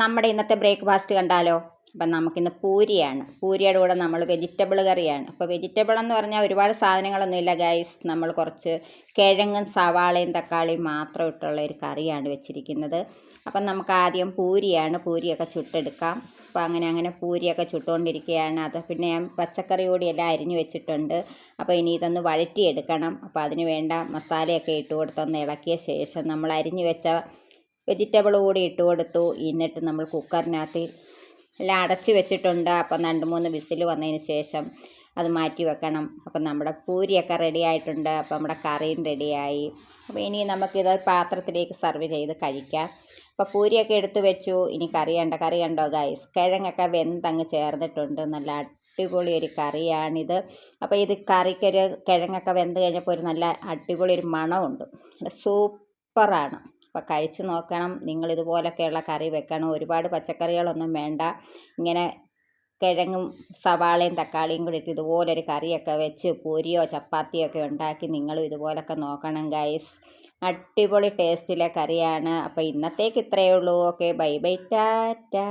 നമ്മുടെ ഇന്നത്തെ ബ്രേക്ക്ഫാസ്റ്റ് കണ്ടാലോ. അപ്പം നമുക്കിന്ന് പൂരിയാണ്. പൂരിയുടെ കൂടെ നമ്മൾ വെജിറ്റബിൾ കറിയാണ്. അപ്പോൾ വെജിറ്റബിൾ എന്ന് പറഞ്ഞാൽ ഒരുപാട് സാധനങ്ങളൊന്നുമില്ല ഗൈസ്. നമ്മൾ കുറച്ച് കിഴങ്ങും സവാളയും തക്കാളിയും മാത്രം ഇട്ടുള്ള ഒരു കറിയാണ് വെച്ചിരിക്കുന്നത്. അപ്പം നമുക്ക് ആദ്യം പൂരിയൊക്കെ ചുട്ടെടുക്കാം. അപ്പോൾ അങ്ങനെ പൂരിയൊക്കെ ചുട്ടുകൊണ്ടിരിക്കുകയാണ്. അത് പിന്നെ ഞാൻ പച്ചക്കറി കൂടി എല്ലാം അരിഞ്ഞു വെച്ചിട്ടുണ്ട്. അപ്പോൾ ഇനി ഇതൊന്ന് വഴറ്റിയെടുക്കണം. അപ്പോൾ അതിന് വേണ്ട മസാലയൊക്കെ ഇട്ട് കൊടുത്തൊന്ന് ഇളക്കിയ ശേഷം നമ്മൾ അരിഞ്ഞു വെച്ച വെജിറ്റബിൾ കൂടി ഇട്ട് കൊടുത്തു. എന്നിട്ട് നമ്മൾ കുക്കറിനകത്ത് എല്ലാം അടച്ച് വെച്ചിട്ടുണ്ട്. അപ്പം 2-3 വിസിൽ വന്നതിന് ശേഷം അത് മാറ്റി വെക്കണം. അപ്പം നമ്മുടെ പൂരിയൊക്കെ റെഡി ആയിട്ടുണ്ട്. അപ്പം നമ്മുടെ കറിയും റെഡിയായി. അപ്പോൾ ഇനി നമുക്കിത് പാത്രത്തിലേക്ക് സർവ് ചെയ്ത് കഴിക്കാം. അപ്പോൾ പൂരിയൊക്കെ എടുത്ത് വെച്ചു. ഇനി കറി കണ്ടോ ഗൈസ്, കിഴങ്ങൊക്കെ വെന്തങ്ങ് ചേർന്നിട്ടുണ്ട്. നല്ല അടിപൊളി ഒരു കറിയാണിത്. അപ്പോൾ ഇത് കറിക്കൊരു കിഴങ്ങൊക്കെ വെന്ത് കഴിഞ്ഞപ്പോൾ ഒരു നല്ല അടിപൊളി ഒരു മണമുണ്ട്. സൂപ്പറാണ്. അപ്പോൾ കഴിച്ച് നോക്കണം. നിങ്ങളിതുപോലൊക്കെയുള്ള കറി വെക്കണം. ഒരുപാട് പച്ചക്കറികളൊന്നും വേണ്ട. ഇങ്ങനെ കിഴങ്ങും സവാളയും തക്കാളിയും കൂടി ഇട്ട് ഇതുപോലൊരു കറിയൊക്കെ വെച്ച് പൂരിയോ ചപ്പാത്തിയോ ഒക്കെ ഉണ്ടാക്കി നിങ്ങളും ഇതുപോലൊക്കെ നോക്കണം ഗൈസ്. അടിപൊളി ടേസ്റ്റിലെ കറിയാണ്. അപ്പോൾ ഇന്നത്തേക്ക് ഇത്രയേ ഉള്ളൂ. Okay, bye bye, Tata.